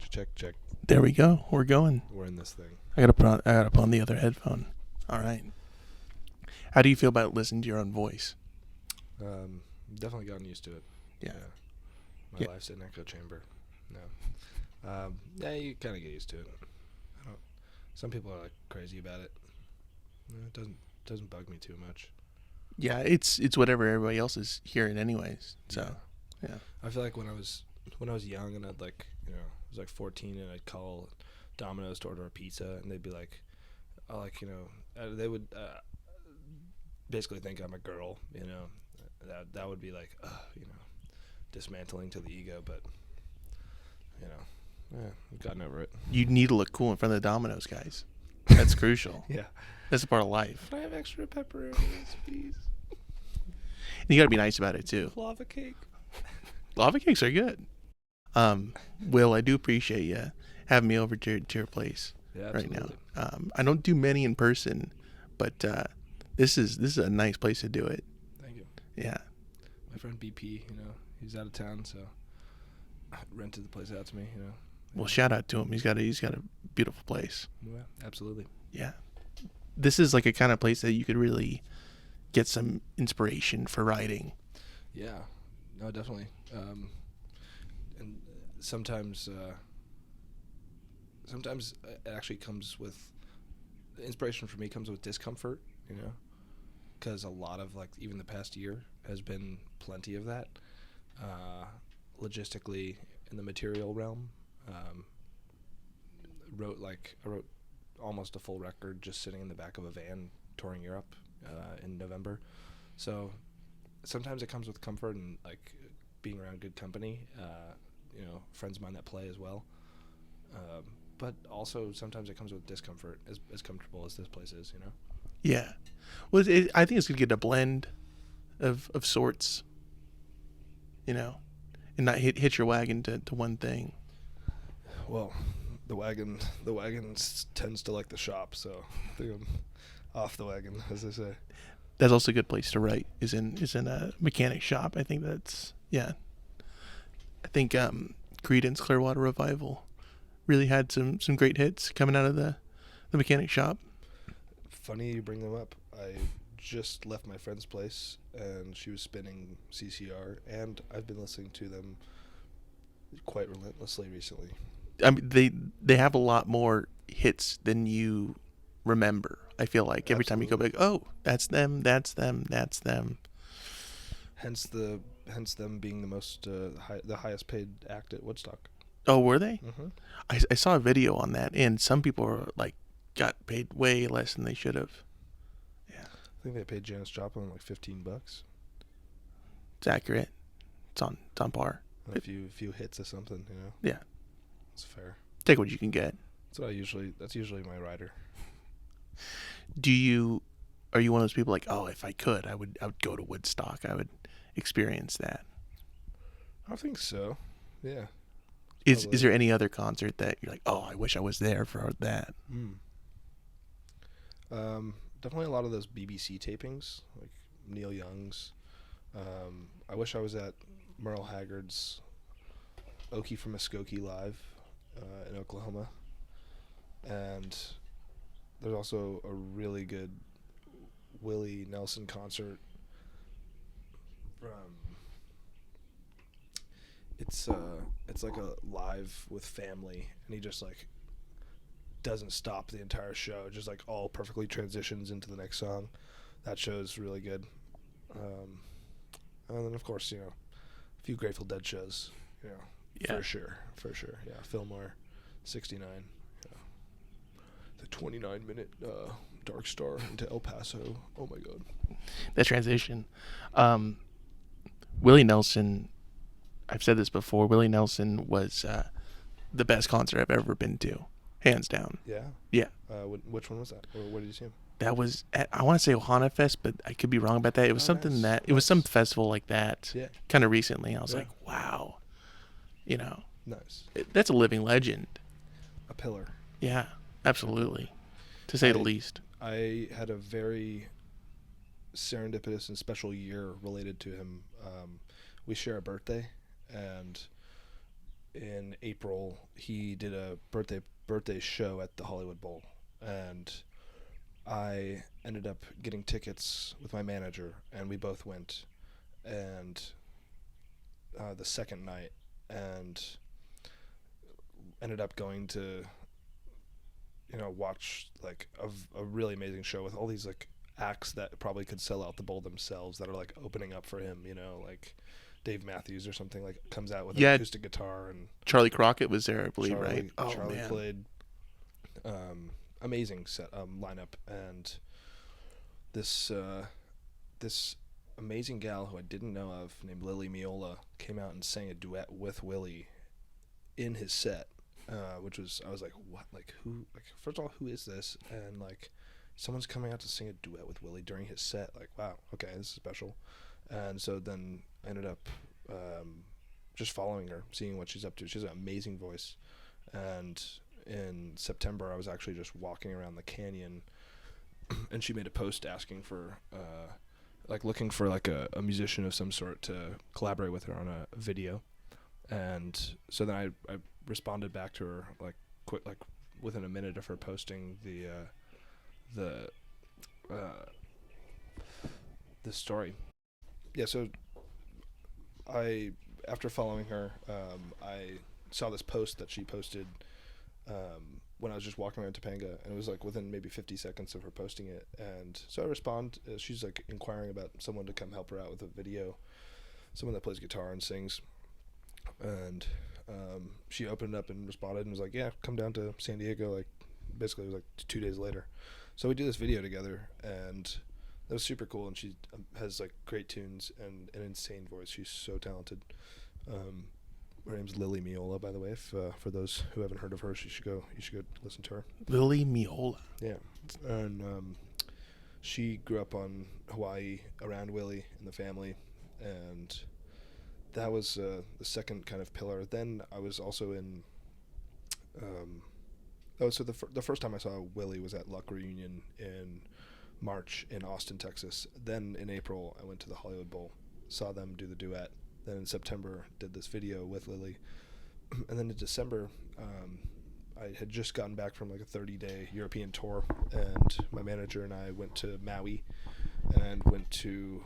Check. There we go. We're going. We're in this thing. I gotta put on the other headphone. All right. How do you feel about listening to your own voice? Definitely gotten used to it. Yeah. My life's an echo chamber. No. Yeah, you kind of get used to it. Some people are like crazy about it. It doesn't bug me too much. Yeah, it's whatever everybody else is hearing anyways. So, yeah. I feel like when I was young and I'd like, I was like 14 and I'd call Domino's to order a pizza and they'd be like, they would basically think I'm a girl, that would be like, dismantling to the ego, but I've gotten over it. You need to look cool in front of the Domino's guys. That's crucial. Yeah. That's a part of life. Can I have extra pepperonis, please? And you got to be nice about it, too. Lava cake. Lava cakes are good. Will, I do appreciate you having me over to your place right now. I don't do many in person, but this is a nice place to do it. Thank you. Yeah. My friend BP, he's out of town, so rented the place out to me, Well, shout out to him. He's got a beautiful place. Yeah, absolutely. Yeah. This is like a kind of place that you could really get some inspiration for writing. Yeah. No, definitely. And sometimes it actually comes with inspiration for me comes with discomfort, because a lot of like even the past year has been plenty of that. Logistically in the material realm, I wrote almost a full record just sitting in the back of a van touring Europe in November. So sometimes it comes with comfort and like being around good company, friends of mine that play as well. But also sometimes it comes with discomfort, as comfortable as this place is, Yeah. Well, I think it's going to get a blend of sorts, and not hit your wagon to one thing. Well, the wagon tends to like the shop, so I think I'm off the wagon, as they say. That's also a good place to write, is in a mechanic shop. I think that's, yeah. I think Creedence Clearwater Revival really had some great hits coming out of the mechanic shop. Funny you bring them up. I just left my friend's place, and she was spinning CCR, and I've been listening to them quite relentlessly recently. I mean, they have a lot more hits than you remember. I feel like every time you go back, oh, that's them. Hence them being the most the highest paid act at Woodstock. Oh, were they? Mm-hmm. I saw a video on that, and some people are like got paid way less than they should have. Yeah, I think they paid Janis Joplin like $15. It's accurate. It's on par. A few hits or something, Yeah, it's fair. Take what you can get. That's usually my rider. Are you one of those people like, oh, if I could, I would go to Woodstock. I would experience that. I think so. Yeah. Is there any other concert that you're like, oh, I wish I was there for that? Definitely a lot of those BBC tapings, like Neil Young's. I wish I was at Merle Haggard's Okie from Muskogee Live in Oklahoma. And there's also a really good Willie Nelson concert from... It's like a live with family, and he just like doesn't stop the entire show, just like all perfectly transitions into the next song. That show's really good. And then of course, a few Grateful Dead shows, Yeah. for sure. Yeah, Fillmore, 69. The 29-minute Dark Star into El Paso. Oh my God. That transition. Willie Nelson, I've said this before, Willie Nelson was the best concert I've ever been to, hands down. Yeah? Yeah. Which one was that? Or where did you see him? That was at, I want to say Ohana Fest, but I could be wrong about that. It was something nice. it was some festival like that. Yeah. Kind of recently. I was like, wow. Nice. That's a living legend. A pillar. Yeah, absolutely. To say the least. I had a very serendipitous and special year related to him. We share a birthday, and in April he did a birthday show at the Hollywood Bowl, and I ended up getting tickets with my manager, and we both went, and the second night, and ended up going to watch like a really amazing show with all these like acts that probably could sell out the bowl themselves that are like opening up for him, like Dave Matthews or something, like comes out with an acoustic guitar, and Charlie Crockett was there, I believe, right? Oh, Charlie man. played. Amazing set lineup, and this amazing gal who I didn't know of named Lily Miola came out and sang a duet with Willie in his set, which was, I was like, what, like who, like first of all, who is this? And like someone's coming out to sing a duet with Willie during his set, like wow, okay, this is special. And so then I ended up just following her, seeing what she's up to. She has an amazing voice, and in September I was actually just walking around the canyon and she made a post asking for like looking for like a musician of some sort to collaborate with her on a video. And so then I responded back to her like quick, like within a minute of her posting the story. Yeah, so after following her, I saw this post that she posted when I was just walking around Topanga, and it was like within maybe 50 seconds of her posting it. And so I respond, she's like inquiring about someone to come help her out with a video, someone that plays guitar and sings. And she opened up and responded and was like, yeah, come down to San Diego. Like basically it was like 2 days later. So we did this video together, and that was super cool. And she has like great tunes and an insane voice. She's so talented. Her name's Lily Miola, by the way. If for those who haven't heard of her, you should go listen to her. Lily Miola. Yeah, and she grew up on Hawaii around Willie and the family, and that was the second kind of pillar. Then I was also in. The first time I saw Willie was at Luck Reunion in March in Austin, Texas. Then in April I went to the Hollywood Bowl, saw them do the duet. Then in September, did this video with Lily. And then in December, I had just gotten back from like a 30-day European tour, and my manager and I went to Maui and went to,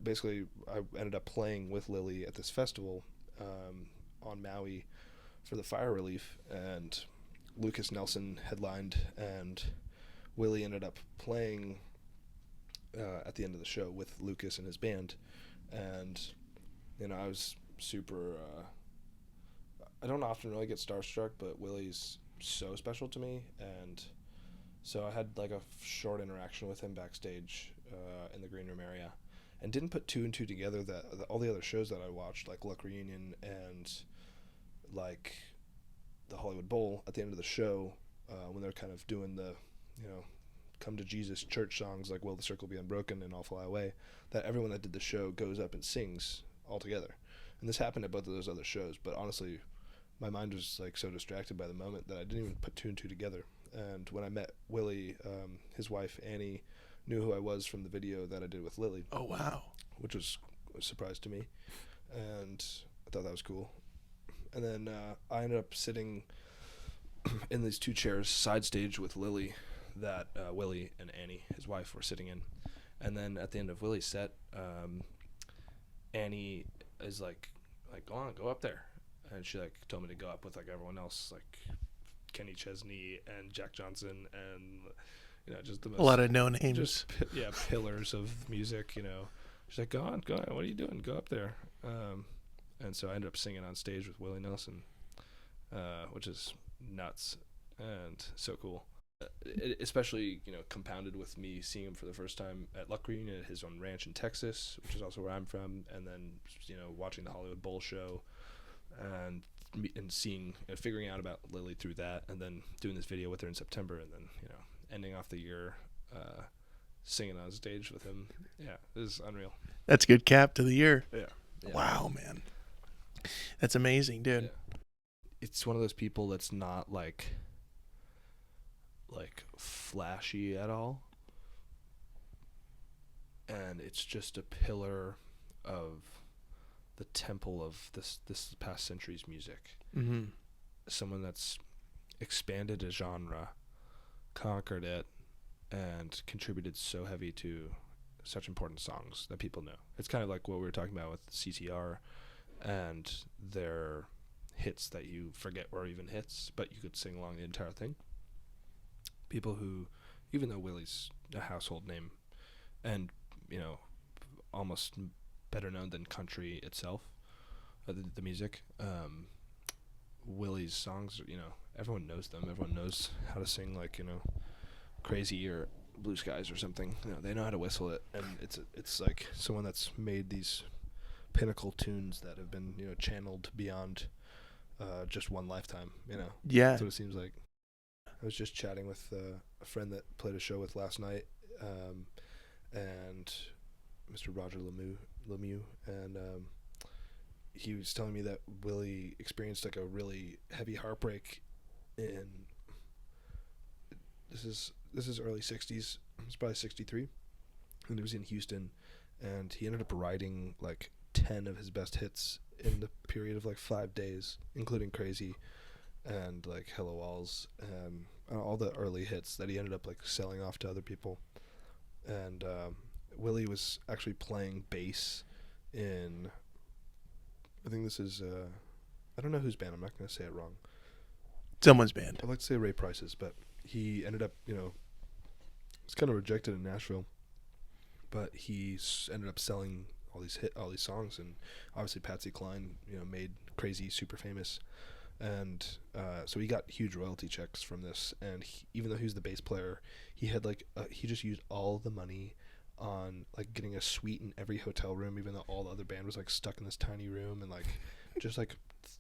basically, I ended up playing with Lily at this festival on Maui for the fire relief, and Lucas Nelson headlined, and Willie ended up playing at the end of the show with Lucas and his band. And I was super I don't often really get starstruck, but Willie's so special to me. And so I had like a short interaction with him backstage in the green room area, and didn't put two and two together that all the other shows that I watched, like Luck Reunion and like the Hollywood Bowl, at the end of the show, when they're kind of doing the come to Jesus church songs like Will the Circle Be Unbroken and I'll Fly Away, that everyone that did the show goes up and sings all together. And this happened at both of those other shows, but honestly my mind was like so distracted by the moment that I didn't even put two and two together. And when I met Willie, his wife Annie knew who I was from the video that I did with Lily. Oh wow. Which was a surprise to me, and I thought that was cool. And then I ended up sitting in these two chairs side stage with Lily that Willie and Annie, his wife, were sitting in. And then at the end of Willie's set, Annie is like go up there, and she like told me to go up with like everyone else, like Kenny Chesney and Jack Johnson, and just the most, a lot of known names, just pillars of music. She's like, go on, what are you doing, go up there. And so I ended up singing on stage with Willie Nelson, which is nuts and so cool. Especially, compounded with me seeing him for the first time at Luck Reunion at his own ranch in Texas, which is also where I'm from, and then, watching the Hollywood Bowl show and seeing and figuring out about Lily through that, and then doing this video with her in September, and then, ending off the year singing on stage with him. Yeah, it was unreal. That's a good cap to the year. Yeah. Wow, man. That's amazing, dude. Yeah. It's one of those people that's not like flashy at all, and it's just a pillar of the temple of this past century's music. Mm-hmm. Someone that's expanded a genre, conquered it, and contributed so heavy to such important songs that people know. It's kind of like what we were talking about with CTR and their hits that you forget were even hits, but you could sing along the entire thing. People who, even though Willie's a household name and, almost better known than country itself, the music, Willie's songs, everyone knows them. Everyone knows how to sing, like, Crazy or Blue Skies or something. They know how to whistle it, and it's like someone that's made these pinnacle tunes that have been, channeled beyond just one lifetime. Yeah. That's what it seems like. I was just chatting with a friend that played a show with last night, and Mr. Roger Lemieux, and he was telling me that Willie experienced like a really heavy heartbreak in this is early 60s. It's probably 63, and he was in Houston, and he ended up writing like 10 of his best hits in the period of like 5 days, including Crazy and like Hello Walls, all the early hits that he ended up like selling off to other people. And Willie was actually playing bass in, I think this is I don't know whose band, I'm not going to say it wrong. Someone's band. I'd like to say Ray Price's, but he ended up, was kind of rejected in Nashville, but he ended up selling all these songs, and obviously Patsy Cline, made Crazy super famous, and so he got huge royalty checks from this. And even though he was the bass player, he had he just used all the money on like getting a suite in every hotel room, even though all the other band was like stuck in this tiny room, and like just like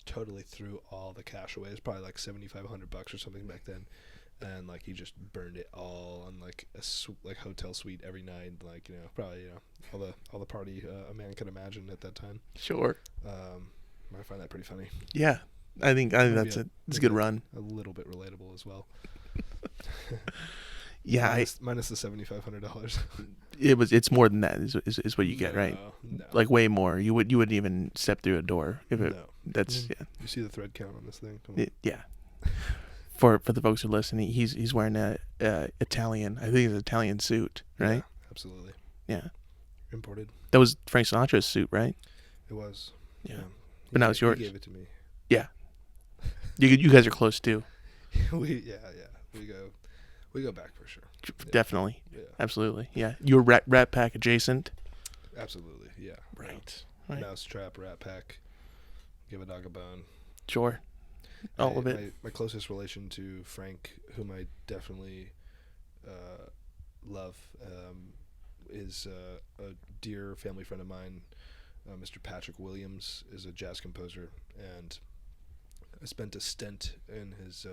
totally threw all the cash away. It's probably like $7,500 or something back then. And like he just burned it all on like a hotel suite every night, like probably all the party a man could imagine at that time. Sure. I find that pretty funny. Yeah, I think that's it's a good run. A little bit relatable as well. Yeah, minus the $7,500. It's more than that. Is what you get, right? No. Like way more. You wouldn't even step through a door if it. No. That's yeah. You see the thread count on this thing? Come on. Yeah. For the folks who are listening, he's wearing a Italian, I think it's an Italian suit, right? Yeah, absolutely. Yeah. Imported. That was Frank Sinatra's suit, right? It was. Yeah. But now it's yours. He gave it to me. Yeah. You guys are close too. We go back for sure. Definitely. Yeah. Absolutely. Yeah. You were Rat Pack adjacent. Absolutely. Yeah. Right. Mousetrap, Rat Pack, Give a Dog a Bone. Sure. All of it. My closest relation to Frank, whom I definitely love, is a dear family friend of mine. Mr. Patrick Williams is a jazz composer, and I spent a stint in his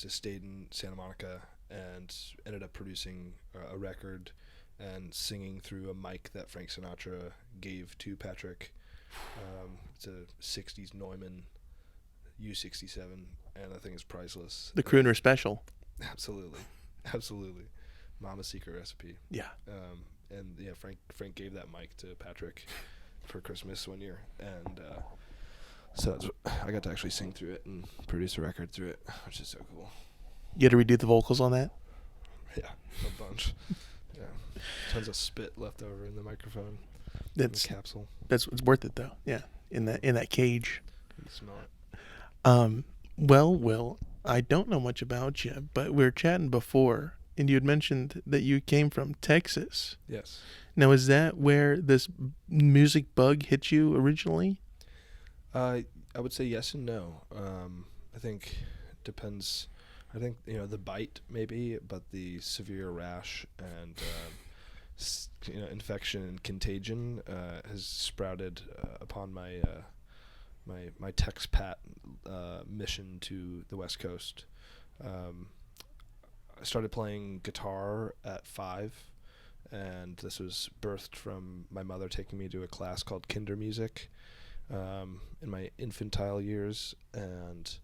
estate in Santa Monica, and ended up producing a record and singing through a mic that Frank Sinatra gave to Patrick. It's a 60s Neumann U67, and I think it's priceless. The crooner special. Absolutely. Mama's secret recipe. Yeah. And yeah, Frank gave that mic to Patrick for Christmas one year, and so I got to actually sing through it and produce a record through it, which is so cool. You had to redo the vocals on that? Yeah, a bunch. Yeah, tons of spit left over in the microphone. That's in the capsule. It's worth it though. Yeah, in that cage. You smell it. Well, Will, I don't know much about you, but we were chatting before, and you had mentioned that you came from Texas. Yes. Now, is that where this music bug hit you originally? I would say yes and no. I think it depends. I think the bite maybe, but the severe rash and infection and contagion has sprouted upon my my Tex-Pat mission to the West Coast. I started playing guitar at 5, and this was birthed from my mother taking me to a class called Kinder Music in my infantile years, and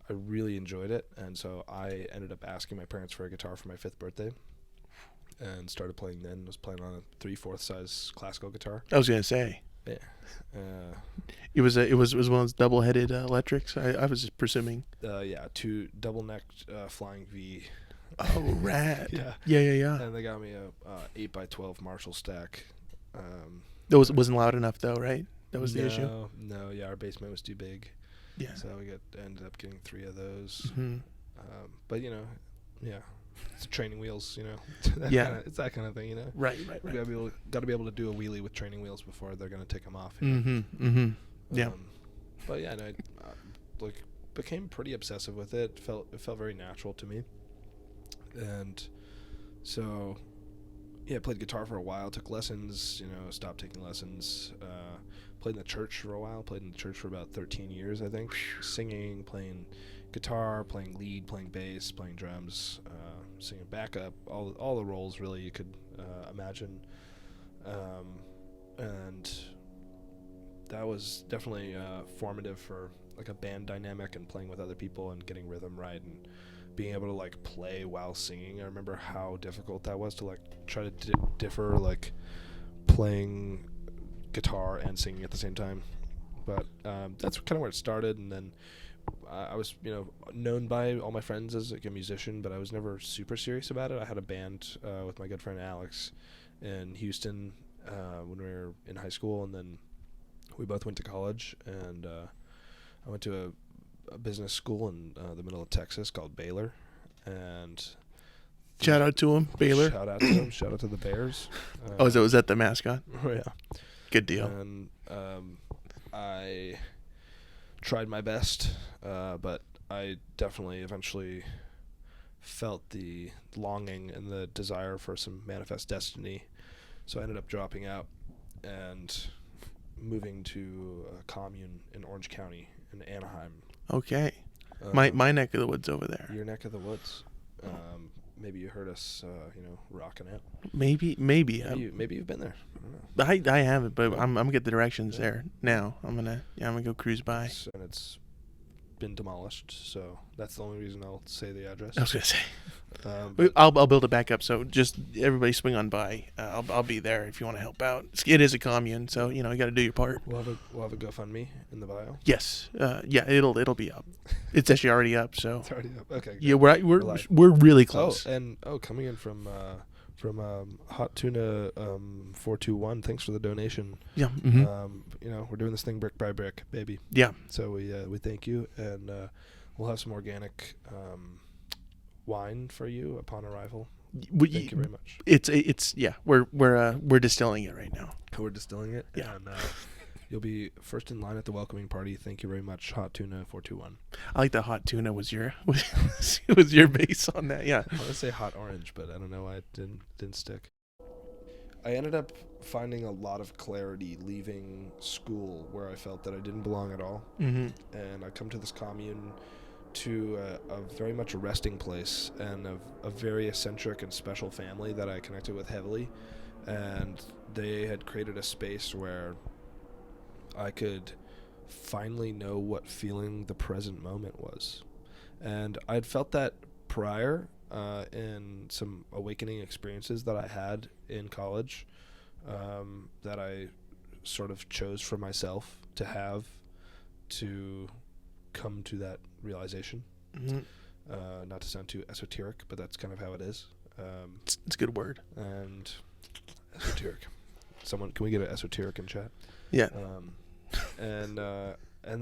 I really enjoyed it. And so I ended up asking my parents for a guitar for my 5th birthday, and started playing then. I was playing on a 3/4 size classical guitar. I was going to say. Yeah. Uh, it was one of those double-headed electrics. I was just presuming. yeah, two double-necked flying V. Oh, rad. Yeah. Yeah. And they got me a 8x12 Marshall stack. That wasn't loud enough though, right? That was the issue. No, yeah, our basement was too big. Yeah. So we ended up getting 3 of those. Hmm. But yeah, it's training wheels. Yeah. It's that kind of thing. Right. You gotta be able to do a wheelie with training wheels before they're gonna take them off. Mm-hmm. Yeah. But yeah, I became pretty obsessive with it. It felt very natural to me, and so yeah, I played guitar for a while. Took lessons. Stopped taking lessons. Played in the church for a while. Played in the church for about 13 years, I think. Singing, playing guitar, playing lead, playing bass, playing drums, singing backup, all the roles really you could imagine, and that was definitely formative for like a band dynamic and playing with other people and getting rhythm right and being able to like play while singing. I remember how difficult that was to like try to differ like playing guitar and singing at the same time, but that's kind of where it started. And then I was known by all my friends as like a musician, but I was never super serious about it. I had a band with my good friend Alex in Houston when we were in high school, and then we both went to college, and I went to a business school in the middle of Texas called Baylor, and shout out to him, Baylor. Shout out to him. Shout out to the Bears. Was that the mascot? Oh yeah, good deal. And I tried my best, but I definitely eventually felt the longing and the desire for some manifest destiny. So I ended up dropping out and moving to a commune in Orange County in Anaheim. Okay. My neck of the woods over there. Your neck of the woods. Maybe you heard us, rocking out. Maybe. Maybe you've been there. I don't know. I haven't, but I'm gonna get the directions there now. I'm gonna go cruise by. And it's been demolished, so that's the only reason I'll say the address. I was gonna say. I'll build it back up. So just everybody swing on by. I'll be there if you want to help out. It is a commune, so you got to do your part. We'll have a GoFundMe in the bio. Yes. Yeah. It'll be up. It's actually already up. So. It's already up. Okay. Good. Yeah, we're really close. Coming in from Hot Tuna 421. Thanks for the donation. Yeah. Mm-hmm. We're doing this thing brick by brick, baby. Yeah. So we thank you, and we'll have some organic wine for you upon arrival. Thank you very much. It's we're distilling it right now. We're distilling it. Yeah. And you'll be first in line at the welcoming party. Thank you very much, Hot Tuna 421. I like that Hot Tuna was your was your base on that. Yeah. I want to say Hot Orange, but I don't know why it didn't stick. I ended up finding a lot of clarity leaving school where I felt that I didn't belong at all. Mm-hmm. And I come to this commune to a very much a resting place and a very eccentric and special family that I connected with heavily. And they had created a space where I could finally know what feeling the present moment was. And I'd felt that prior in some awakening experiences that I had in college, that I sort of chose for myself to have to come to that realization. Mm-hmm. Not to sound too esoteric, but that's kind of how it is. It's a good word. And esoteric. Can we get an esoteric in chat? Yeah. And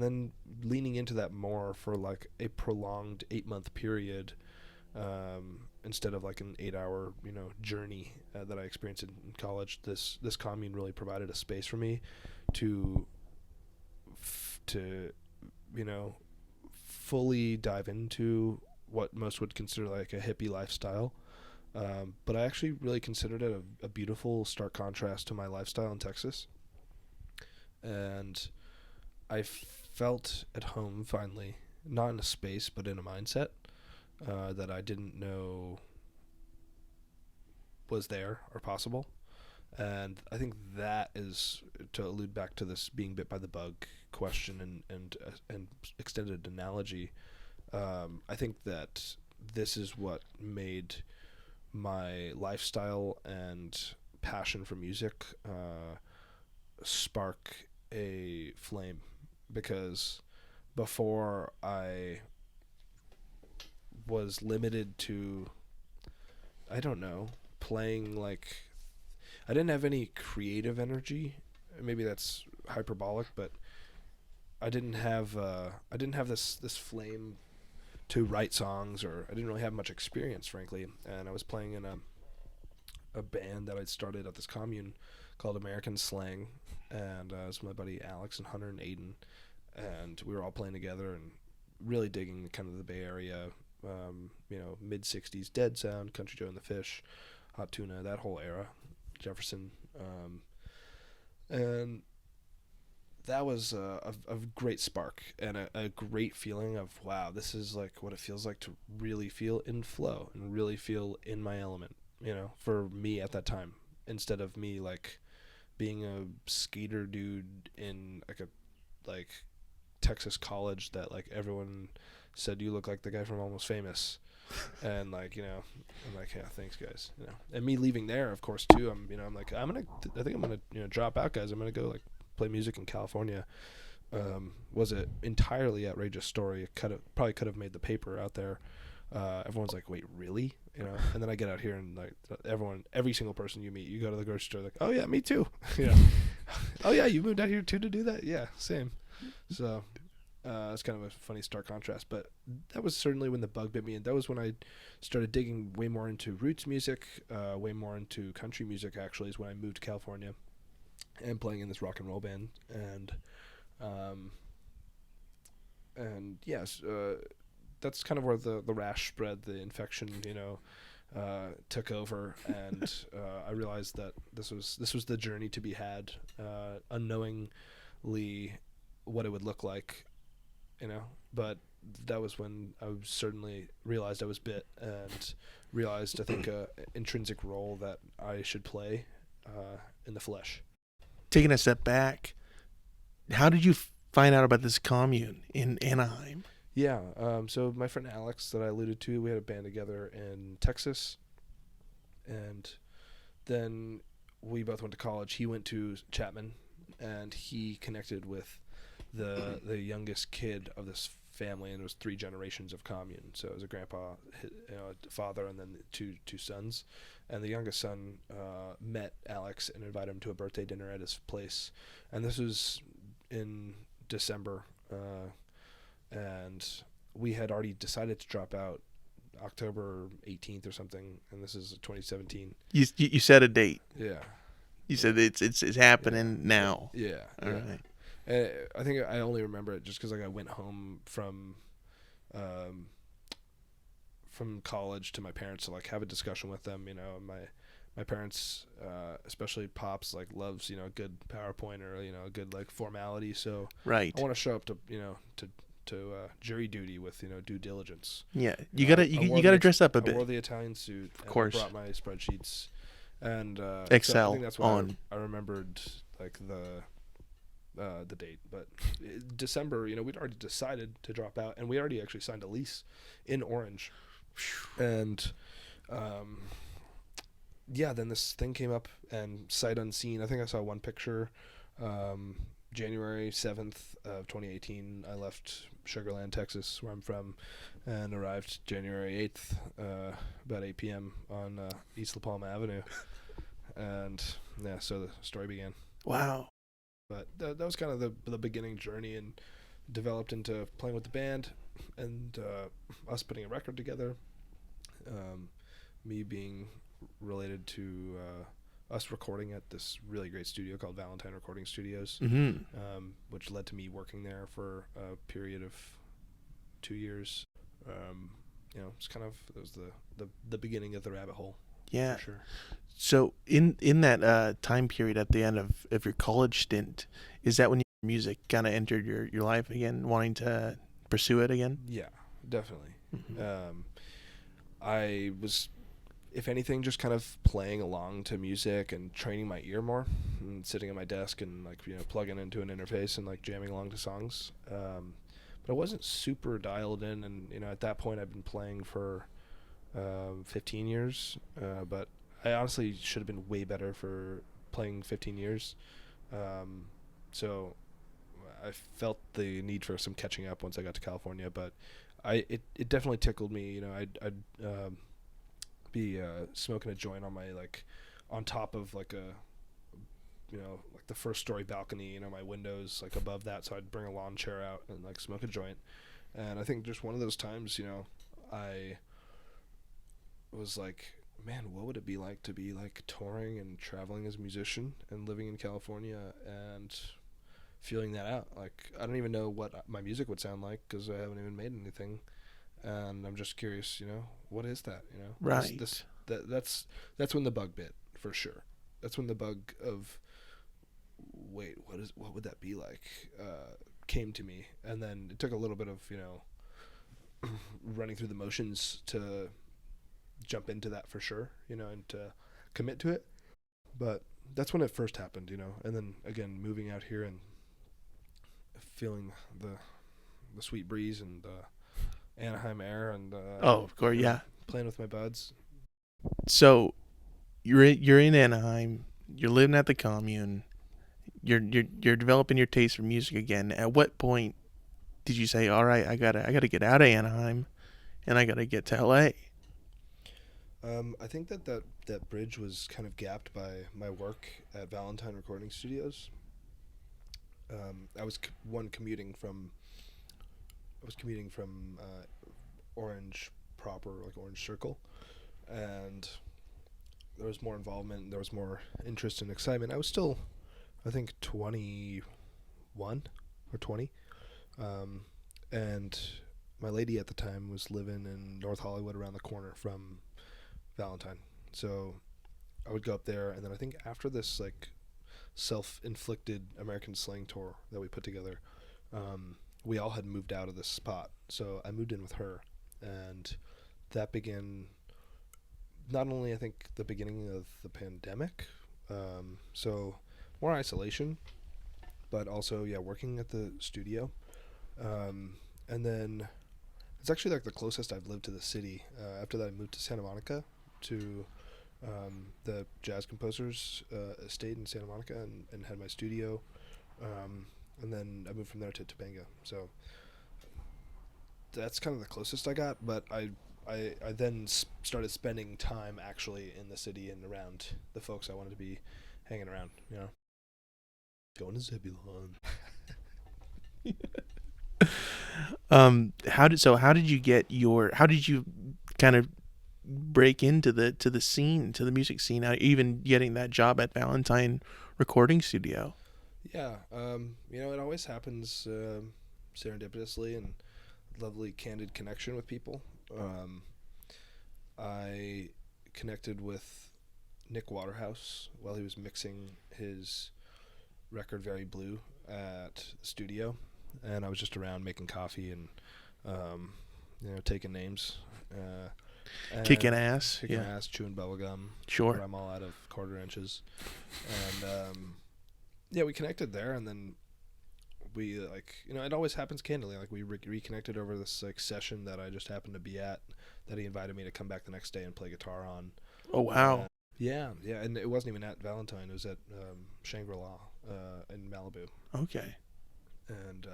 then leaning into that more for like a prolonged 8-month period, instead of like an 8-hour journey that I experienced in college. This commune really provided a space for me to fully dive into what most would consider like a hippie lifestyle. But I actually really considered it a beautiful stark contrast to my lifestyle in Texas. And I felt at home finally, not in a space, but in a mindset that I didn't know was there or possible. And I think that is, to allude back to this being bit by the bug question and extended analogy, I think that this is what made my lifestyle and passion for music spark a flame, because before I was limited to, I don't know, playing like, I didn't have any creative energy. Maybe that's hyperbolic, but I didn't have this flame to write songs, or I didn't really have much experience, frankly. And I was playing in a band that I'd started at this commune called American Slang, and it was my buddy Alex and Hunter and Aiden, and we were all playing together and really digging kind of the Bay Area, mid '60s dead sound, Country Joe and the Fish, Hot Tuna, that whole era, Jefferson, and that was a great spark and a great feeling of, wow, this is like what it feels like to really feel in flow and really feel in my element, for me at that time, instead of me like being a skater dude in like Texas college that like everyone said you look like the guy from Almost Famous. And like, I'm like, yeah, thanks guys, and me leaving there, of course, too, I'm like, I think I'm gonna drop out, guys. I'm gonna go like play music in California. Was an entirely outrageous story. It probably could have made the paper out there. Everyone's like, wait, really? And then I get out here and like every single person you meet, you go to the grocery store, like, oh yeah, me too. Oh yeah, you moved out here too to do that? Yeah, same. So it's kind of a funny stark contrast, but that was certainly when the bug bit me, and that was when I started digging way more into roots music, way more into country music, actually, is when I moved to California and playing in this rock and roll band. And yes, that's kind of where the rash spread, the infection, took over, and I realized that this was the journey to be had, unknowingly what it would look like, but that was when I certainly realized I was bit, and realized, I think, a intrinsic role that I should play in the flesh. Taking a step back, how did you find out about this commune in Anaheim? Yeah, so my friend Alex that I alluded to, we had a band together in Texas, and then we both went to college. He went to Chapman, and he connected with the youngest kid of this family, and it was 3 generations of commune. So it was a grandpa, a father, and then two sons. And the youngest son met Alex and invited him to a birthday dinner at his place. And this was in December, and we had already decided to drop out October 18th or something, and this is 2017. You set a date. Yeah. You said it's happening now. Yeah. All right. And I think I only remember it just because like I went home from college to my parents to like have a discussion with them. My parents, especially Pops, like loves a good PowerPoint or a good like formality. So right. I want to show up to to jury duty with due diligence. Yeah, you gotta dress up a bit. I wore the Italian suit. Of course. I brought my spreadsheets and Excel so I think that's why on. I remembered like the date, but December, we'd already decided to drop out, and we already actually signed a lease in Orange, and then this thing came up, and sight unseen, I think I saw one picture, January 7th of 2018, I left Sugarland, Texas, where I'm from, and arrived January 8th, about 8 p.m. on East La Palma Avenue, and yeah, so the story began. Wow. But that was kind of the beginning journey, and developed into playing with the band, and us putting a record together. Me being related to us recording at this really great studio called Valentine Recording Studios, which led to me working there for a period of 2 years. It's kind of, it was the beginning of the rabbit hole. Yeah. For sure. So in that time period at the end of your college stint, is that when your music kind of entered your life again, wanting to pursue it again? Yeah, definitely. I was, if anything, just kind of playing along to music and training my ear more, and sitting at my desk and like plugging into an interface and like jamming along to songs. But I wasn't super dialed in, and at that point I've been playing for 15 years, but I honestly should have been way better for playing 15 years. So I felt the need for some catching up once I got to California, but it definitely tickled me. I'd be smoking a joint on my like on top of like a like the first story balcony, my windows like above that, so I'd bring a lawn chair out and like smoke a joint. And I think just one of those times, I was like, man, what would it be like to be like touring and traveling as a musician and living in California and feeling that out? Like, I don't even know what my music would sound like because I haven't even made anything, and I'm just curious. What is that? Right. That's when the bug bit for sure. That's when the bug of wait, what would that be like? Came to me, and then it took a little bit of running through the motions to jump into that for sure, and to commit to it. But that's when it first happened, and then again moving out here and feeling the sweet breeze and the Anaheim air and Oh, of course, yeah. playing with my buds. So you're in Anaheim. You're living at the commune. You're developing your taste for music again. At what point did you say, "All right, I gotta get out of Anaheim, and I gotta get to L.A."? I think that bridge was kind of gapped by my work at Valentine Recording Studios. I was commuting from Orange proper, like Orange Circle, and there was more involvement. There was more interest and excitement. I was still, I think, 21 or 20, and my lady at the time was living in North Hollywood, around the corner from Valentine. So I would go up there, and then I think after this like self-inflicted American slang tour that we put together, we all had moved out of this spot. So I moved in with her, and that began not only I think the beginning of the pandemic, so more isolation, but also working at the studio, and then it's actually like the closest I've lived to the city. After that, I moved to Santa Monica to the jazz composers estate in Santa Monica, and had my studio, and then I moved from there to Topanga. So that's kind of the closest I got, but I then started spending time actually in the city and around the folks I wanted to be hanging around, going to Zebulon. How did you kind of break into the scene, to the music scene, even getting that job at Valentine Recording Studio? Yeah, it always happens serendipitously, and lovely candid connection with people. I connected with Nick Waterhouse while he was mixing his record Very Blue at the studio, and I was just around making coffee and taking names, Kicking ass, chewing bubblegum. Sure. I'm all out of quarter inches, and we connected there, and then we it always happens candidly. Like we reconnected over this like session that I just happened to be at, that he invited me to come back the next day and play guitar on. Oh wow. Yeah, and it wasn't even at Valentine. It was at Shangri-La in Malibu. Okay. And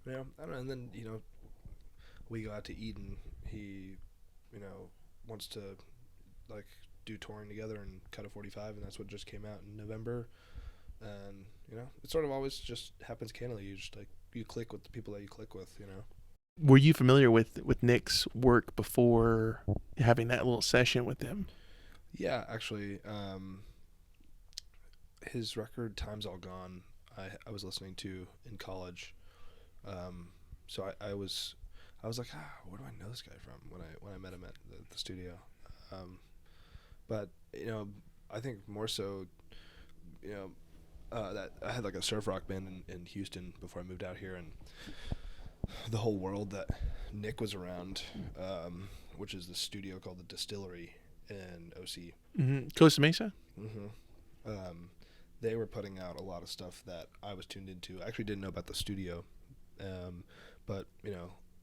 I don't know. And then we go out to eat, and he wants to like do touring together and cut a 45, and that's what just came out in November. And it sort of always just happens candidly. You just you click with the people that you click with. Were you familiar with Nick's work before having that little session with him? Yeah, actually, his record "Time's All Gone" I was listening to in college. So I was like, where do I know this guy from? When I met him at the studio. But I think more so, that I had like a surf rock band in Houston before I moved out here, and the whole world that Nick was around, which is the studio called the Distillery in OC. Mm-hmm. Costa Mesa? Mm-hmm. They were putting out a lot of stuff that I was tuned into. I actually didn't know about the studio, but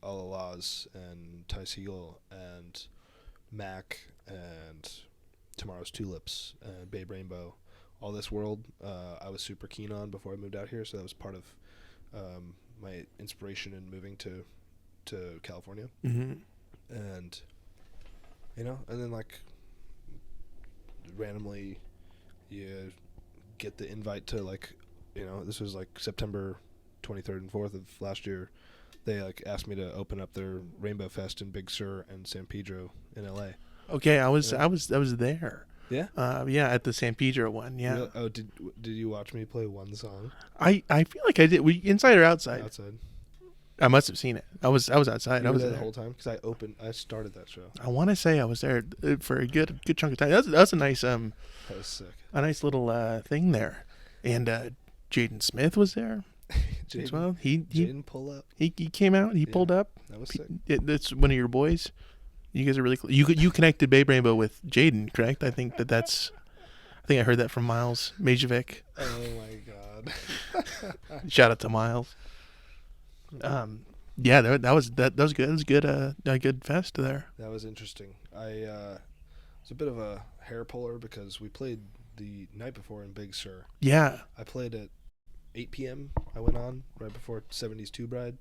All Laws and Ty Segall and Mac and Tomorrow's Tulips and Babe Rainbow All This World, I was super keen on before I moved out here, so that was part of my inspiration in moving to California. Mm-hmm. And and then like randomly you get the invite to like this was like September 23rd and 4th of last year. They like asked me to open up their Rainbow Fest in Big Sur and San Pedro in LA. Okay, I was there. Yeah? Yeah, at the San Pedro one. Yeah. Really? Oh, did you watch me play one song? I feel like I did. We inside or outside? Outside. I must have seen it. I was outside. You I were was there there the whole time because I started that show. I want to say I was there for a good chunk of time. That's a nice That was sick. a nice little thing there, and Jaden Smith was there as well. Jaden pull up. He came out. He pulled up. That was sick. That's one of your boys. You guys are really close. You connected Babe Rainbow with Jaden, correct? I think I heard that from Miles Majovic. Oh my god! Shout out to Miles. Yeah, that was good. That was good. A good fest there. That was interesting. I was a bit of a hair puller because we played the night before in Big Sur. Yeah. I played at 8 p.m. I went on right before 70s 2 Bride,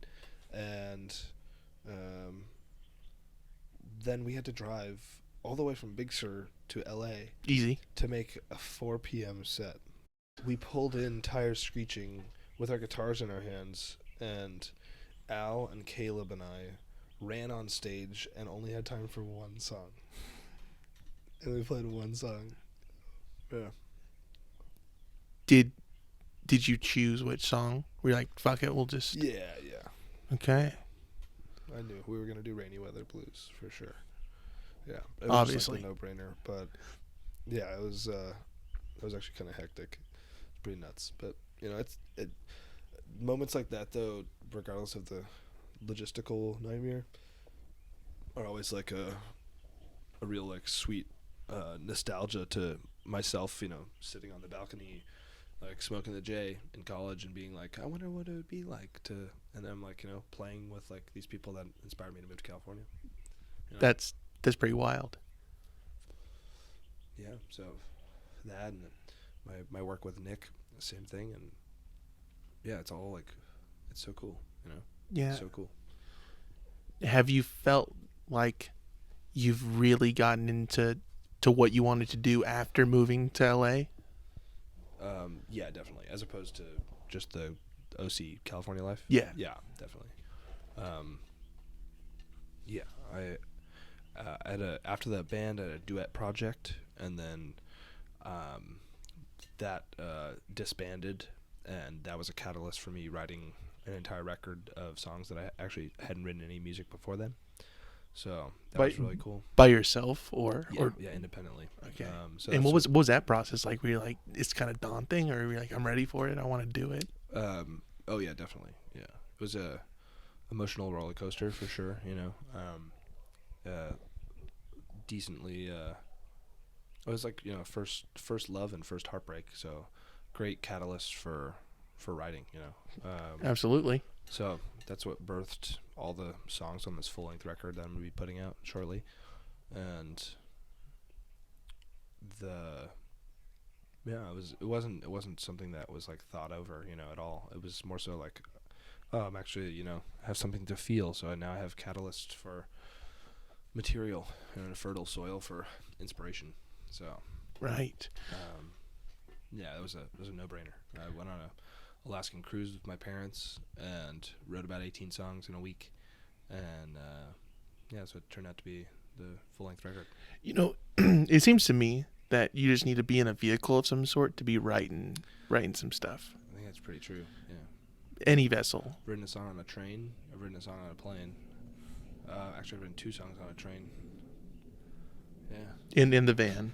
and then we had to drive all the way from Big Sur to LA Easy. to make a 4 p.m. set. We pulled in tires screeching with our guitars in our hands, and Al and Caleb and I ran on stage and only had time for one song. And we played one song. Yeah. Did you choose which song? Were you like, fuck it, we'll just... Yeah. Okay. I knew we were going to do Rainy Weather Blues for sure. Yeah. It was Obviously. just like a no-brainer, but yeah, it was actually kind of hectic. It's pretty nuts, but moments like that though, regardless of the logistical nightmare, are always like a real like sweet nostalgia to myself, sitting on the balcony like smoking the J in college and being like, I wonder what it would be like to, and I'm like, playing with like these people that inspired me to move to California. That's pretty wild. Yeah, so that and my work with Nick, same thing, and yeah, it's all like, it's so cool, Yeah. so cool. Have you felt like you've really gotten into what you wanted to do after moving to LA? Yeah, definitely. As opposed to just the OC California life. Yeah. Yeah, definitely. Yeah, I after that band, I had a duet project, and then that disbanded, and that was a catalyst for me writing an entire record of songs that I actually hadn't written any music before then. So that was really cool. By yourself or independently. Okay. So and what was that process like? Were you like, it's kind of daunting, or were you like, I'm ready for it, I want to do it? Oh yeah, definitely. Yeah, it was a emotional roller coaster for sure. Decently. It was like first love and first heartbreak. So great catalyst for writing. Absolutely. So that's what birthed all the songs on this full-length record that I'm gonna be putting out shortly, and it wasn't something that was like thought over, at all. It was more so like, oh, I'm actually have something to feel, so now I have catalyst for material and a fertile soil for inspiration. So right. Yeah, it was a no-brainer. I went on a Alaskan cruise with my parents and wrote about 18 songs in a week, and so it turned out to be the full-length record. It seems to me that you just need to be in a vehicle of some sort to be writing some stuff. I think that's pretty true. Yeah. Any vessel. I've written a song on a train. I've written a song on a plane. Actually, I've written 2 songs on a train. Yeah. In the van.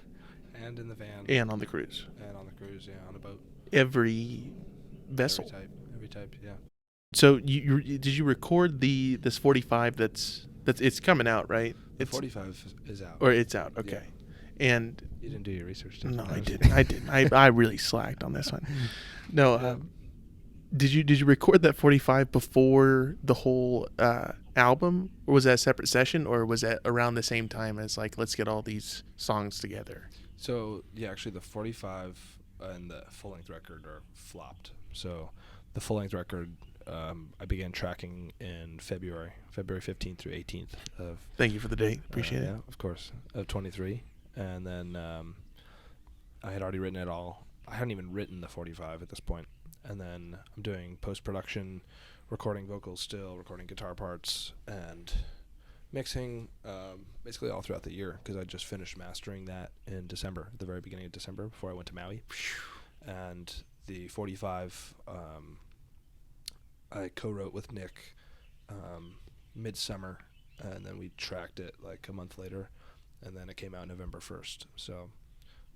And in the van. And on the cruise. And on the cruise, yeah, on a boat. Every vessel. Every type, yeah. So did you record this 45 that's it's coming out, right? The 45 is out. Or it's out, okay. Yeah. And you didn't do your research, did you? No, I didn't. I really slacked on this one. No, yeah. Did you record that 45 before the whole album, or was that a separate session, or was that around the same time as like, let's get all these songs together? So yeah, actually the 45 and the full-length record are flopped. So the full-length record, I began tracking in February 15th through 18th of. Thank you for the date. Appreciate it. Yeah, of course, of 23. And then I had already written it all. I hadn't even written the 45 at this point. And then I'm doing post-production, recording vocals still, recording guitar parts, and mixing basically all throughout the year, because I just finished mastering that in December, at the very beginning of December, before I went to Maui. And the 45 I co-wrote with Nick midsummer, and then we tracked it like a month later, and then it came out November 1st. So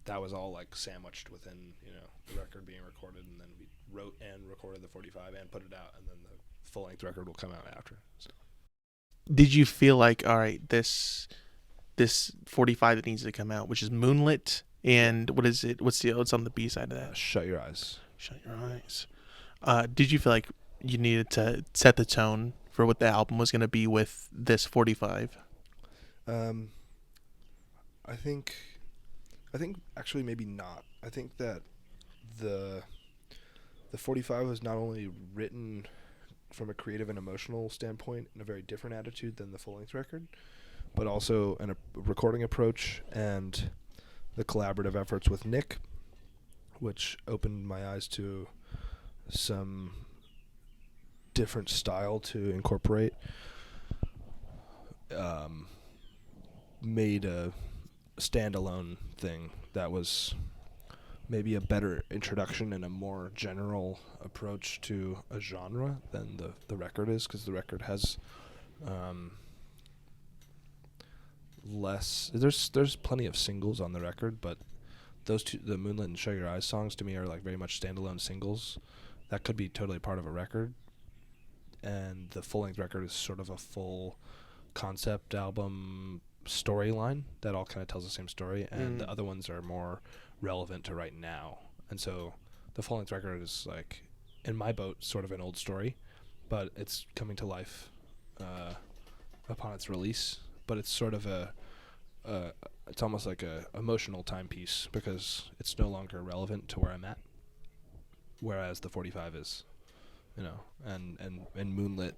that was all like sandwiched within, the record being recorded, and then we wrote and recorded the 45 and put it out, and then the full-length record will come out after. So. Did you feel like, all right, this 45 that needs to come out, which is Moonlit, and what is it? What's on the B side of that? Shut Your Eyes. Shut Your Eyes. Did you feel like you needed to set the tone for what the album was going to be with this 45? I think actually maybe not. I think that the 45 was not only written from a creative and emotional standpoint in a very different attitude than the full-length record, but also a recording approach and the collaborative efforts with Nick, which opened my eyes to some different style to incorporate, made a standalone thing that was maybe a better introduction and a more general approach to a genre than the record is, because the record has less. There's plenty of singles on the record, but those two, the Moonlit and Shut Your Eyes songs, to me are like very much standalone singles that could be totally part of a record. And the full-length record is sort of a full concept album storyline that all kind of tells the same story, and the other ones are more relevant to right now. And so the full-length record is, like, in my boat, sort of an old story, but it's coming to life upon its release. But it's sort of it's almost like a emotional timepiece, because it's no longer relevant to where I'm at, whereas the 45 is, and Moonlit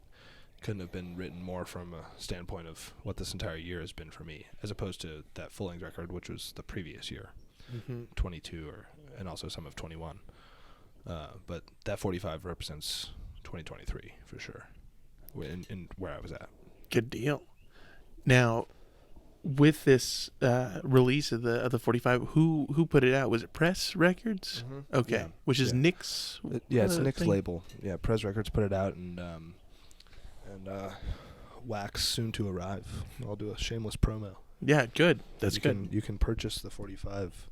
couldn't have been written more from a standpoint of what this entire year has been for me, as opposed to that full-length record, which was the previous year, 22, and also some of 21. But that 45 represents 2023 for sure, in where I was at. Good deal. Now, with this release of the 45, who put it out? Was it Press Records? Mm-hmm. Okay, yeah. Which is Nick's. It's Nick's label. Yeah, Press Records put it out, and Wax soon to arrive. I'll do a shameless promo. Yeah, good. That's good. You can purchase the 45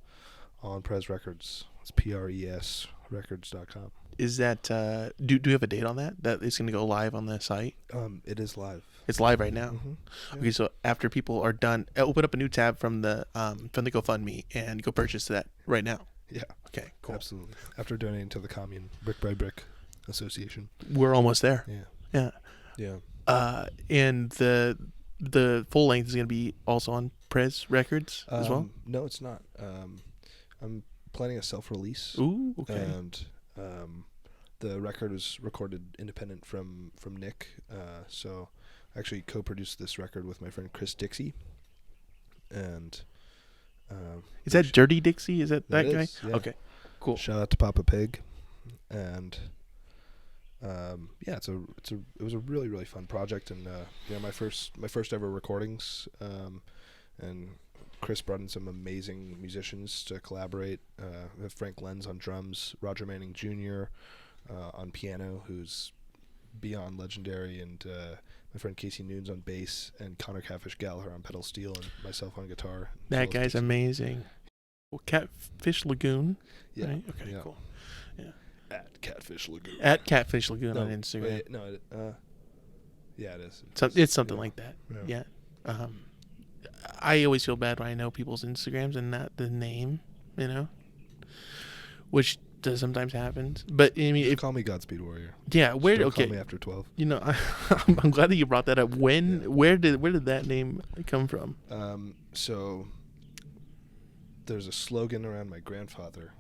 on Press Records. It's PRES records.com. Is that do you have a date on that? That is going to go live on the site? It is live. It's live right now. Mm-hmm. Yeah. Okay, so after people are done, open up a new tab from the GoFundMe and go purchase that right now. Yeah. Okay. Cool. Absolutely. After donating to the commune, Brick by Brick Association. We're almost there. Yeah. Yeah. And the full length is going to be also on Prez Records as well? No, it's not. I'm planning a self-release. Ooh, okay. And the record was recorded independent from Nick. So I actually co-produced this record with my friend Chris Dixie. And is that Dirty Dixie? Is that guy? Is, yeah. Okay, cool. Shout out to Papa Pig. And it was a really, really fun project, and my first ever recordings, and Chris brought in some amazing musicians to collaborate. We have Frank Lenz on drums, Roger Manning Jr. On piano, who's beyond legendary, and my friend Casey Nunes on bass, and Connor Catfish Gallagher on pedal steel, and myself on guitar. That guy's amazing. Well, Catfish Lagoon. Yeah. Right? Okay, yeah. cool. Yeah. At Catfish Lagoon. At Catfish Lagoon on Instagram. Wait, no, yeah, it is. It's something like that. Yeah. I always feel bad when I know people's Instagrams and not the name, which does sometimes happen. But I mean, call me Godspeed Warrior. Yeah, where? Don't Okay. call me after 12. I'm glad that you brought that up. Where did that name come from? So there's a slogan around my grandfather,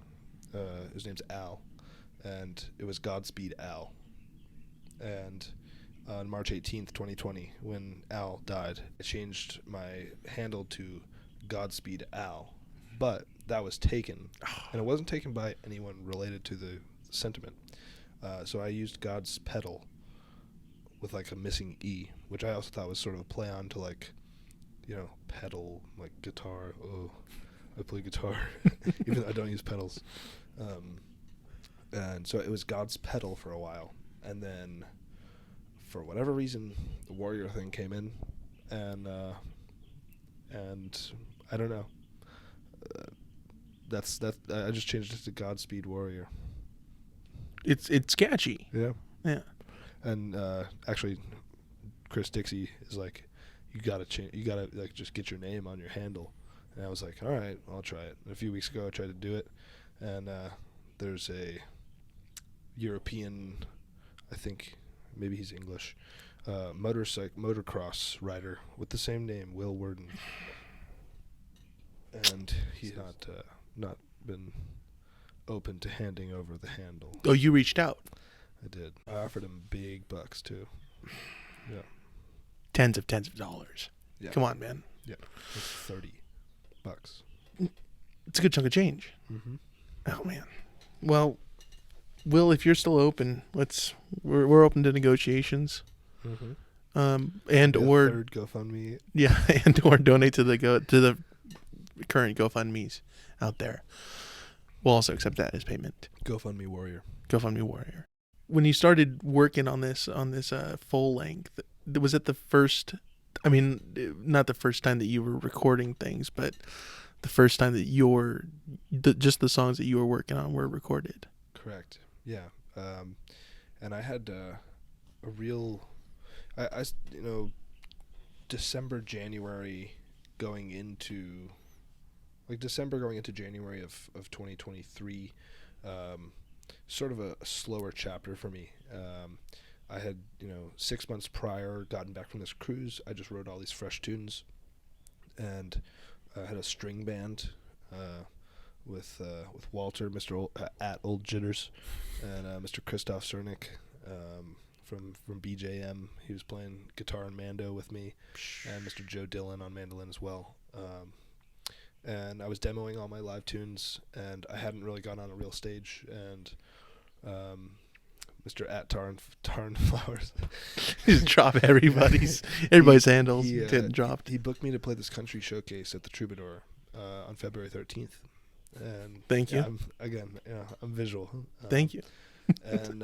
his name's Al, and it was Godspeed Al. And on March 18th, 2020, when Al died, I changed my handle to Godspeed Al. But that was taken, and it wasn't taken by anyone related to the sentiment. So I used God's Pedal with like a missing E, which I also thought was sort of a play on to like, pedal, like guitar. Oh, I play guitar, even though I don't use pedals. And so it was God's Pedal for a while. And then for whatever reason, the Warrior thing came in, and I don't know. That's I just changed it to Godspeed Warrior. It's catchy. Yeah. Yeah. And actually, Chris Dixie is like, you gotta like just get your name on your handle. And I was like, all right, I'll try it. And a few weeks ago, I tried to do it, and there's a European, I think maybe he's English, motocross rider with the same name, Will Worden, and he's not been open to handing over the handle. Oh, you reached out. I did. I offered him big bucks too. Yeah. Tens of dollars. Yeah. Come on, man. Yeah. It's $30. It's a good chunk of change. Mm-hmm. Oh man. Well, Will, if you're still open, we're open to negotiations. Mm-hmm. And or third GoFundMe. Yeah, and or donate to the current GoFundMes out there. We'll also accept that as payment. GoFundMe Warrior. GoFundMe Warrior. When you started working on this full length, was it the first? I mean, not the first time that you were recording things, but the first time that just the songs that you were working on were recorded. Correct. Yeah. And I had a real, December, January going into January of 2023, sort of a slower chapter for me. I had, 6 months prior gotten back from this cruise. I just wrote all these fresh tunes, and I had a string band with Walter, Mr. At Old Jitters, and Mr. Christoph Cernick from BJM. He was playing guitar and mando with me, and Mr. Joe Dillon on mandolin as well. And I was demoing all my live tunes, and I hadn't really gone on a real stage, and Mr. At Tarn Flowers. Just drop everybody's handles getting dropped. He booked me to play this country showcase at the Troubadour on February 13th. And thank you. I'm visual. Thank you. And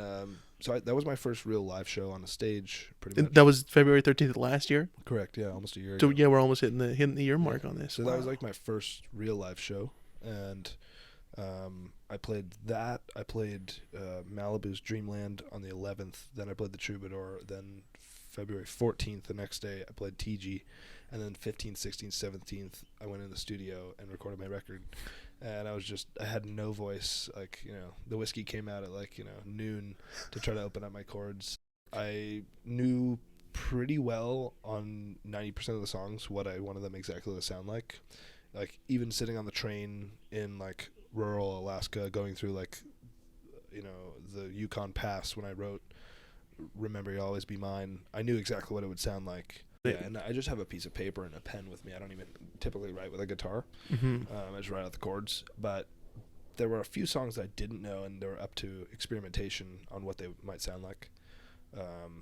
so that was my first real live show on a stage, pretty much. That was February 13th of last year? Correct, yeah, almost a year so ago. Yeah, we're almost hitting the year mark on this. So that was like my first real live show, and I played that. I played Malibu's Dreamland on the 11th. Then I played the Troubadour. Then February 14th, the next day, I played TG. And then 15th, 16th, 17th, I went in the studio and recorded my record. And I had no voice. Like, the whiskey came out at noon to try to open up my chords. I knew pretty well on 90% of the songs what I wanted them exactly to sound like. Like, even sitting on the train in rural Alaska, going through the Yukon Pass when I wrote Remember You'll Always Be Mine, I knew exactly what it would sound like. Yeah, and I just have a piece of paper and a pen with me. I don't even typically write with a guitar. Mm-hmm. I just write out the chords. But there were a few songs I didn't know, and they were up to experimentation on what they might sound like.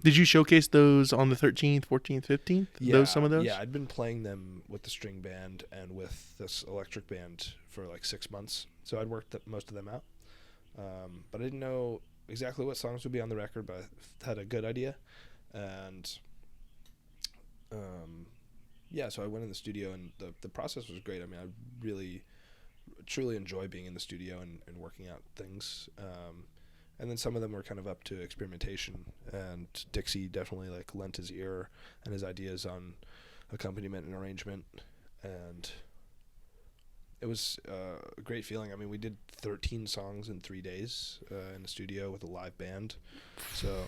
Did you showcase those on the 13th, 14th, 15th? Yeah, Some of those? Yeah, I'd been playing them with the string band and with this electric band for 6 months. So I'd worked most of them out. But I didn't know exactly what songs would be on the record, but I had a good idea. And so I went in the studio, and the process was great. I mean, I really, truly enjoy being in the studio and working out things. And then some of them were kind of up to experimentation, and Dixie definitely lent his ear and his ideas on accompaniment and arrangement, and it was a great feeling. I mean, we did 13 songs in 3 days in the studio with a live band, so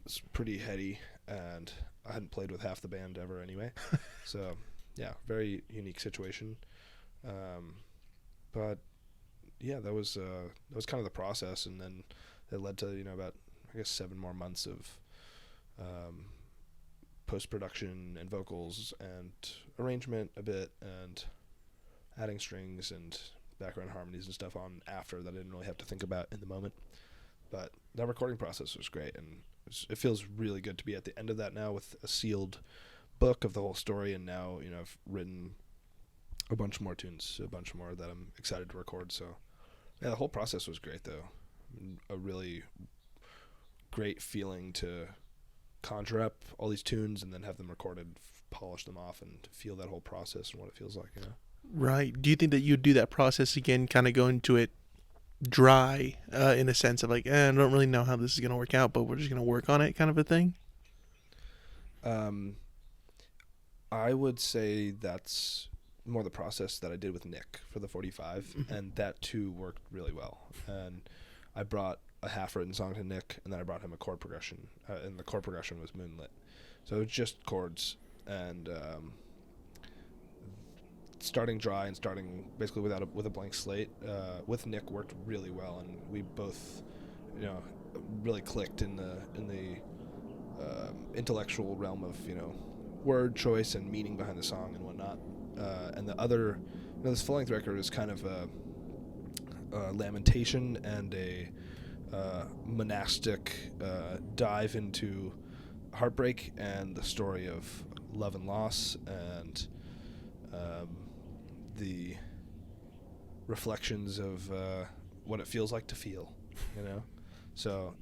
it's pretty heady, and I hadn't played with half the band ever anyway. So, yeah, very unique situation. But, yeah, that was kind of the process, and then it led to about I guess 7 more months of um, post production and vocals and arrangement a bit and adding strings and background harmonies and stuff on after that I didn't really have to think about in the moment. But that recording process was great, and it feels really good to be at the end of that now with a sealed book of the whole story, and now I've written a bunch more tunes, a bunch more that I'm excited to record. So yeah, the whole process was great though. A really great feeling to conjure up all these tunes and then have them recorded, polish them off, and feel that whole process and what it feels like. Right. Do you think that you'd do that process again, kind of go into it dry, in a sense of like, I don't really know how this is going to work out, but we're just going to work on it kind of a thing? I would say that's more the process that I did with Nick for the 45, and that too worked really well. And I brought a half-written song to Nick, and then I brought him a chord progression, and the chord progression was Moonlit. So it was just chords, and starting dry and starting basically with a blank slate with Nick worked really well, and we both really clicked in the intellectual realm of word choice and meaning behind the song and whatnot. And the other, this full-length record is kind of a lamentation and a monastic dive into heartbreak and the story of love and loss, and the reflections of what it feels like to feel, So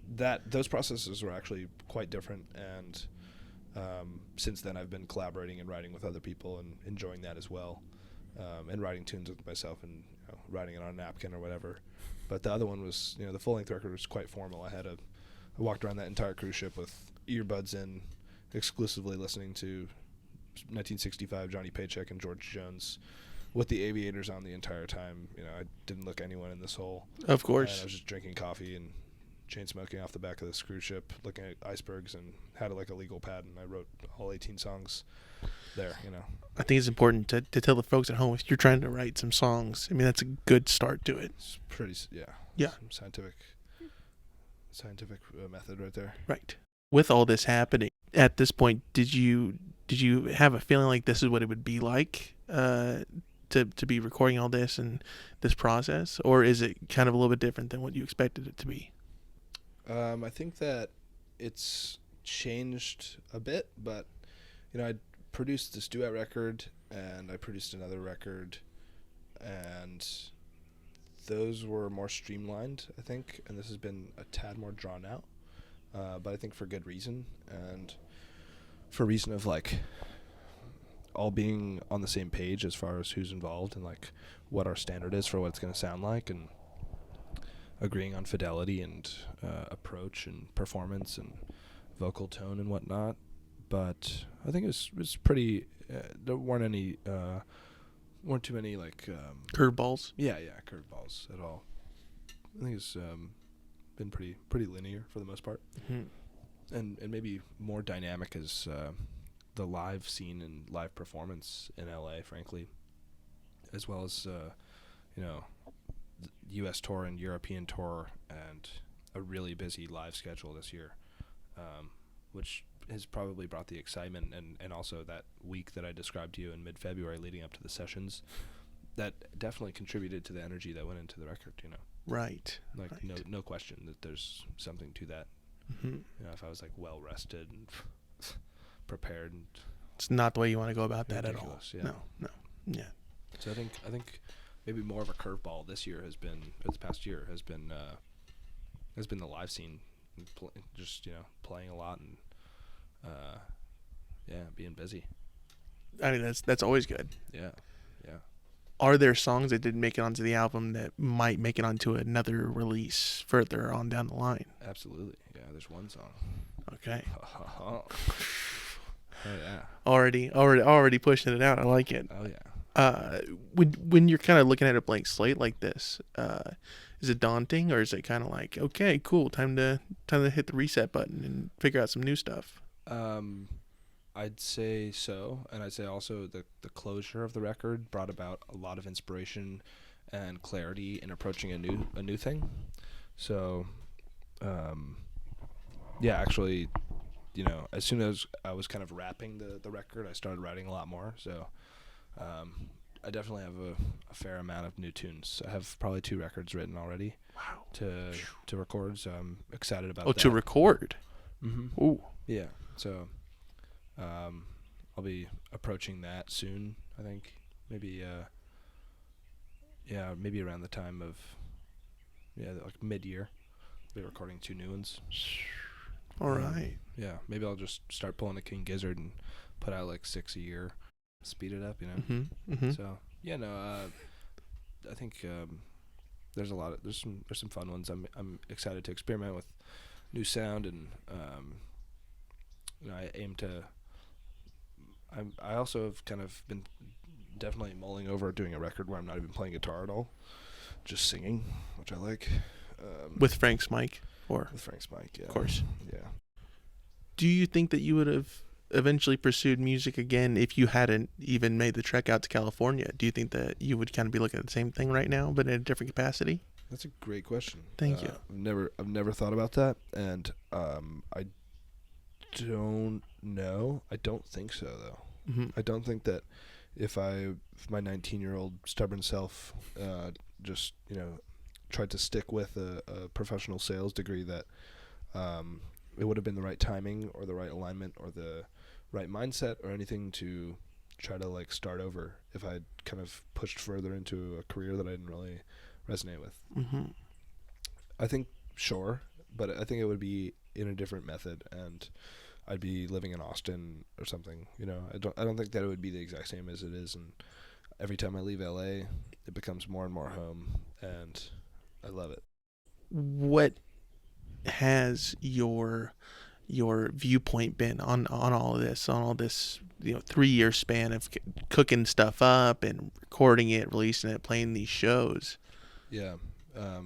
those processes were actually quite different, and since then I've been collaborating and writing with other people and enjoying that as well, and writing tunes with myself and writing it on a napkin or whatever. But the other one was, the full-length record was quite formal. I walked around that entire cruise ship with earbuds in, exclusively listening to 1965 Johnny Paycheck and George Jones, with the aviators on the entire time. I didn't look anyone in the soul. Of course. And I was just drinking coffee and chain smoking off the back of this cruise ship, looking at icebergs, and had a legal pad, and I wrote all 18 songs there. I think it's important to tell the folks at home, if you're trying to write some songs, I mean, that's a good start to it. It's pretty, yeah, some scientific method right there. Right. With all this happening at this point, did you have a feeling like this is what it would be like to be recording all this and this process, or is it kind of a little bit different than what you expected it to be? I think that it's changed a bit, but I produced this duet record, and I produced another record, and those were more streamlined, I think, and this has been a tad more drawn out, but I think for good reason, and for reason of all being on the same page as far as who's involved and what our standard is for what it's going to sound like, and agreeing on fidelity and approach and performance and vocal tone and whatnot. But I think it was pretty. There weren't too many curveballs. Yeah, curveballs at all. I think it's been pretty linear for the most part, and maybe more dynamic is the live scene and live performance in LA, frankly, as well as U.S. tour and European tour, and a really busy live schedule this year, which has probably brought the excitement, and also that week that I described to you in mid-February leading up to the sessions, that definitely contributed to the energy that went into the record, Right. No question that there's something to that. If I was well rested and prepared, and it's not the way you want to go about that at all. Yeah. No. Yeah. So I think maybe more of a curveball this past year has been the live scene, just playing a lot and being busy. I mean, that's always good. Yeah. Are there songs that didn't make it onto the album that might make it onto another release further on down the line? Absolutely. Yeah, there's one song. Okay. Oh yeah. Already pushing it out. I like it. Oh yeah. When you're kind of looking at a blank slate like this, is it daunting, or is it kind of like, okay, cool, time to hit the reset button and figure out some new stuff? I'd say so, and I'd say also the closure of the record brought about a lot of inspiration and clarity in approaching a new thing. So, yeah, actually, as soon as I was kind of wrapping the record, I started writing a lot more. So, I definitely have a fair amount of new tunes. I have probably 2 records written already. Wow. To record, so I'm excited about that. that. To record? Mm-hmm. Ooh. Yeah, so I'll be approaching that soon, I think. Maybe, maybe around the time of, like mid-year. I'll be recording 2 new ones. All right. Yeah, maybe I'll just start pulling a King Gizzard and put out like 6 a year. Speed it up, Mm-hmm. Mm-hmm. So, I think there's some fun ones. I'm excited to experiment with new sound, and I aim to. I also have kind of been definitely mulling over doing a record where I'm not even playing guitar at all, just singing, which I like. With Frank's mic, or with Frank's mic, yeah, of course, yeah. Do you think that you would have eventually pursued music again if you hadn't even made the trek out to California? Do you think that you would kind of be looking at the same thing right now, but in a different capacity? That's a great question. Thank you. I've never thought about that, and I don't know. I don't think so, though. Mm-hmm. I don't think that if my 19-year-old stubborn self just tried to stick with a professional sales degree, that it would have been the right timing or the right alignment or the right mindset or anything to try to like start over if I'd kind of pushed further into a career that I didn't really resonate with. Mm-hmm. I think sure, but I think it would be in a different method, and I'd be living in Austin or something. I don't think that it would be the exact same as it is, and every time I leave LA, it becomes more and more home, and I love it. What has your viewpoint been on all of this, on all this 3-year span of cooking stuff up and recording it, releasing it, playing these shows? Yeah, I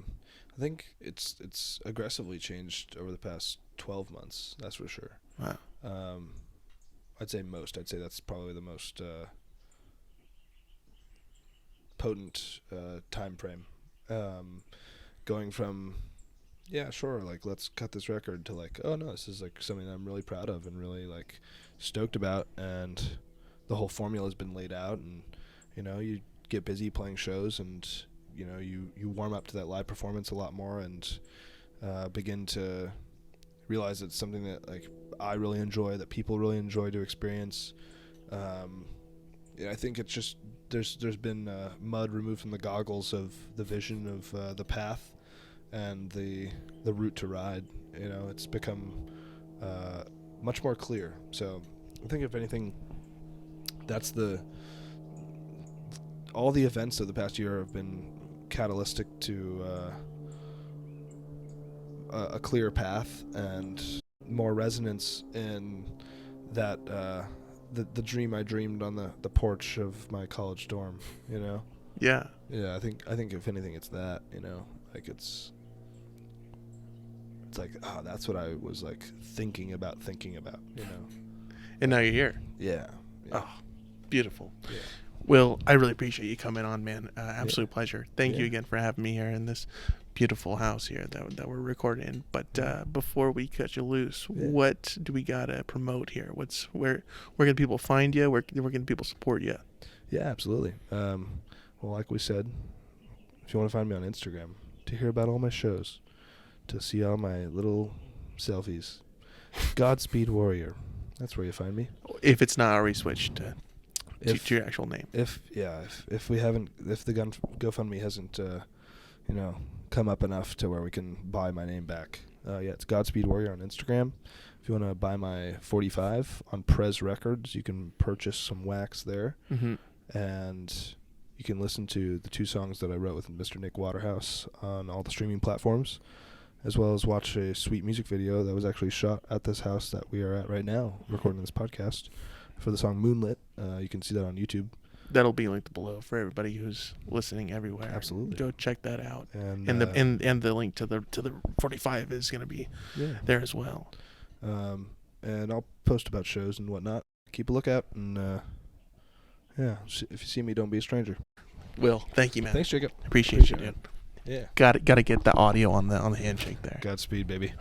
think it's aggressively changed over the past 12 months. That's for sure. Wow. I'd say that's probably the most potent time frame. Going from sure, like let's cut this record, to like, oh no, this is like something that I'm really proud of and really like stoked about, and the whole formula has been laid out, and you get busy playing shows, and you warm up to that live performance a lot more, and begin to realize it's something that like I really enjoy, that people really enjoy to experience. I think it's just there's been mud removed from the goggles of the vision of the path and the route to ride. It's become much more clear. So I think if anything, that's all the events of the past year have been catalytic to a clear path and more resonance in that the dream I dreamed on the porch of my college dorm. Yeah. I think if anything, it's that. Like it's like, oh, that's what I was like thinking about. And now you're here. Yeah. Oh, beautiful. Yeah. Will, I really appreciate you coming on, man. Absolute pleasure. Thank you again for having me here in this beautiful house here that we're recording in. But before we cut you loose, what do we gotta promote here? Where can people find you? Where can people support you? Yeah, absolutely. Well, like we said, if you want to find me on Instagram to hear about all my shows, to see all my little selfies, Godspeed Warrior. That's where you find me. If it's not already switched to your actual name. If the GoFundMe hasn't come up enough to where we can buy my name back. It's Godspeed Warrior on Instagram. If you want to buy my 45 on Prez Records, you can purchase some wax there. Mm-hmm. And you can listen to the 2 songs that I wrote with Mr. Nick Waterhouse on all the streaming platforms, as well as watch a sweet music video that was actually shot at this house that we are at right now, recording this podcast, for the song Moonlit. You can see that on YouTube. That'll be linked below for everybody who's listening everywhere. Absolutely. Go check that out. And the link to the 45 is going to be there as well. And I'll post about shows and whatnot. Keep a lookout, and if you see me, don't be a stranger. Will, thank you, man. Thanks, Jacob. Appreciate you, it, dude. man. Yeah. Got to get the audio on the handshake there. Godspeed, baby.